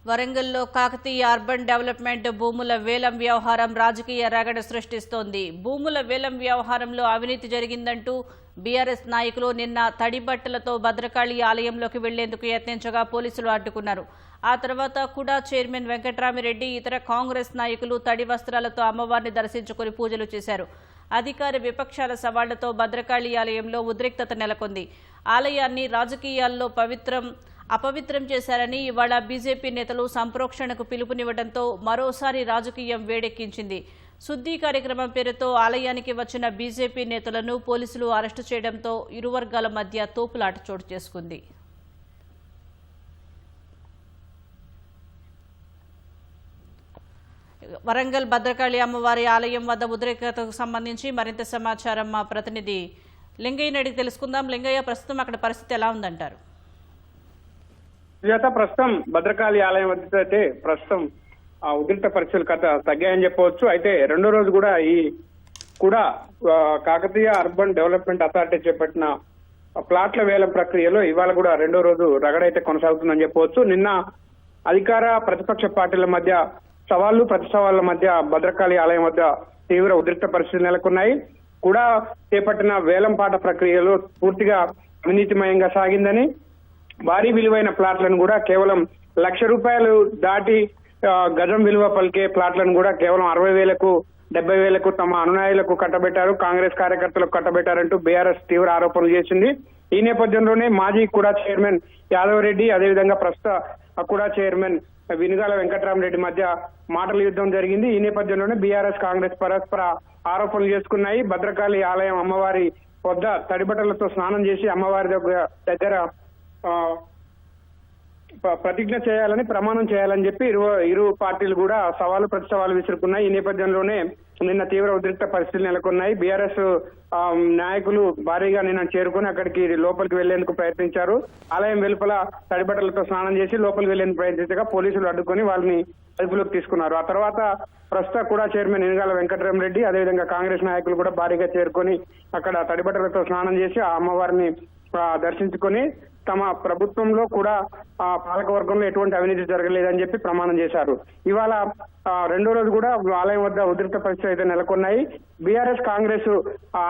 వరంగల్లో Kakatiya urban development భూముల వేలం వ్యవహారం రాజకీయ రగడ సృష్టిస్తోంది. భూముల వేలం వ్యవహారంలో అవినీతి జరిగిందంటూ బీఆర్ఎస్ నాయకులు నిన్న తడిబట్టలతో భద్రకాళి ఆలయంలోకి వెళ్లేందుకు యత్నించగా పోలీసులు అడ్డుకున్నారు. ఆ తర్వాత కూడా చైర్మన్ వెంకట్రామిరెడ్డి ఇతర కాంగ్రెస్ నాయకులు తడి వస్త్రాలతో అమ్మవారిని దర్శించుకుని పూజలు చేశారు. అధికార విపక్షాల సవాళ్లతో భద్రకాళి ఆలయంలో ఉద్రిక్తత నెలకొంది. ఆలయాన్ని రాజకీయాల్లో అపవిత్రం చేశారని ఇవాళ బీజేపీ నేతలు సంప్రోక్షణకు పిలుపునివ్వడంతో మరోసారి రాజకీయం వేడెక్కించింది. శుద్ధి కార్యక్రమం పేరుతో ఆలయానికి వచ్చిన బీజేపీ నేతలను పోలీసులు అరెస్టు చేయడంతో ఇరు వర్గాల మధ్య తోపులాట చోటు చేసుకుంది. వరంగల్ భద్రకాళి అమ్మవారి ఆలయం వద్ద ఉద్రిక్తతకు సంబంధించి మరింత సమాచారం మా ప్రతినిధి లింగయ్య అడిగి తెలుసుకుందాం. లింగయ్య, ప్రస్తుతం అక్కడ పరిస్థితి ఎలా ఉందంటారు? ప్రస్తుతం భద్రకాళి ఆలయం వద్ద అయితే ప్రస్తుతం ఉద్రిక్త పరిస్థితులు తగ్గాయని చెప్పవచ్చు. అయితే రెండో రోజు కూడా కాకతీయ అర్బన్ డెవలప్మెంట్ అథారిటీ చేపట్టిన ప్లాట్ల వేలం ప్రక్రియలో ఇవాళ కూడా రెండో రోజు రగడైతే కొనసాగుతుందని చెప్పవచ్చు. నిన్న అధికార ప్రతిపక్ష పార్టీల మధ్య సవాళ్లు ప్రతి సవాళ్ల మధ్య భద్రకాళి ఆలయం వద్ద తీవ్ర ఉద్రిక్త పరిస్థితులు నెలకొన్నాయి. కూడా చేపట్టిన వేలం పాట ప్రక్రియలో పూర్తిగా అవినీతిమయంగా సాగిందని, భారీ విలువైన ప్లాట్లను కూడా కేవలం ₹1,00,000 దాటి గజం విలువ పలికే ప్లాట్లను కూడా కేవలం 60,000కు 70,000కు తమ అనునాయులకు కట్టబెట్టారు, కాంగ్రెస్ కార్యకర్తలకు కట్టబెట్టారంటూ బీఆర్ఎస్ తీవ్ర ఆరోపణలు చేసింది. ఈ నేపథ్యంలోనే మాజీ కూడా చైర్మన్ యాదవ్ రెడ్డి, అదేవిధంగా ప్రస్తుత కూడా చైర్మన్ వినుగాల వెంకట్రామిరెడ్డి మధ్య మాటల యుద్ధం జరిగింది. ఈ నేపథ్యంలోనే బీఆర్ఎస్ కాంగ్రెస్ పరస్పర ఆరోపణలు చేసుకున్నాయి. భద్రకాళి ఆలయం అమ్మవారి వద్ద తడిబట్టలతో స్నానం చేసి అమ్మవారి దగ్గర ప్రతిజ్ఞ చేయాలని, ప్రమాణం చేయాలని చెప్పి ఇరు పార్టీలు కూడా ప్రతి సవాలు విసురుకున్నాయి. ఈ నేపథ్యంలోనే నిన్న తీవ్ర ఉద్రిక్త పరిస్థితులు నెలకొన్నాయి. బీఆర్ఎస్ నాయకులు భారీగా నిన్న చేరుకుని అక్కడికి లోపలికి వెళ్లేందుకు ప్రయత్నించారు. ఆలయం వెలుపల తడిబట్టలతో స్నానం చేసి లోపలికి వెళ్లేందుకు ప్రయత్నించగా పోలీసులు అడ్డుకొని వాళ్ళని అదుపులోకి తీసుకున్నారు. ఆ తర్వాత ప్రస్తుత కూడా చైర్మన్ వినుగాల వెంకట్రామిరెడ్డి, అదేవిధంగా కాంగ్రెస్ నాయకులు కూడా భారీగా చేరుకొని అక్కడ తడిబట్టలతో స్నానం చేసి ఆ అమ్మవారిని దర్శించుకొని తమ ప్రభుత్వంలో కూడా పాలకవర్గంలో ఎటువంటి అవినీతి జరగలేదని చెప్పి ప్రమాణం చేశారు. ఇవాళ రెండో రోజు కూడా ఆలయం వద్ద ఉద్రిక్త పరిస్థితులు అయితే నెలకొన్నాయి. బీఆర్ఎస్ కాంగ్రెస్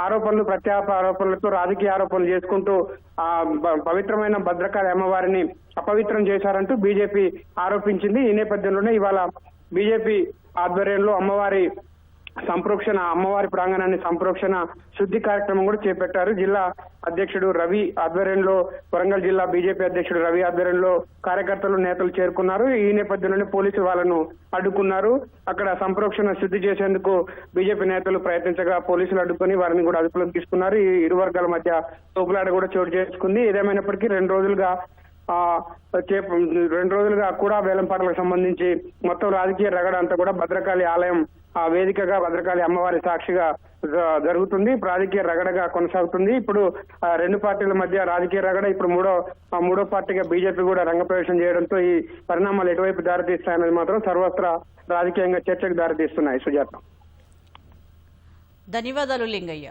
ఆరోపణలు ప్రత్యారోపణలతో రాజకీయ ఆరోపణలు చేసుకుంటూ పవిత్రమైన భద్రకాళి అమ్మవారిని అపవిత్రం చేశారంటూ బీజేపీ ఆరోపించింది. ఈ నేపథ్యంలోనే ఇవాళ బీజేపీ ఆధ్వర్యంలో అమ్మవారి ప్రాంగణాన్ని సంప్రోక్షణ శుద్ధి కార్యక్రమం కూడా చేపట్టారు. జిల్లా అధ్యక్షుడు రవి ఆధ్వర్యంలో, వరంగల్ జిల్లా బీజేపీ అధ్యక్షుడు రవి ఆధ్వర్యంలో కార్యకర్తలు నేతలు చేరుకున్నారు. ఈ నేపథ్యంలోనే పోలీసులు వాళ్ళను అడ్డుకున్నారు. అక్కడ సంప్రోక్షణ శుద్ధి చేసేందుకు బీజేపీ నేతలు ప్రయత్నించగా పోలీసులు అడ్డుకొని వారిని కూడా అదుపులోకి తీసుకున్నారు. ఈ ఇరు వర్గాల మధ్య తోపులాట కూడా చోటు చేసుకుంది. ఏదేమైనప్పటికీ రెండు రోజులుగా కూడా వేలంపాటలకు సంబంధించి మొత్తం రాజకీయ రగడ అంతా కూడా భద్రకాళి ఆలయం వేదికగా భద్రకాళి అమ్మవారి సాక్షిగా జరుగుతుంది. రాజకీయ రగడగా కొనసాగుతుంది. ఇప్పుడు రెండు పార్టీల మధ్య రాజకీయ రగడ ఇప్పుడు మూడో పార్టీగా బీజేపీ కూడా రంగప్రవేశం చేయడంతో ఈ పరిణామాలు ఎటువైపు దారితీస్తాయన్నది మాత్రం సర్వత్రా రాజకీయంగా చర్చకు దారితీస్తున్నాయి. సుజాత, ధన్యవాదాలు లింగయ్య.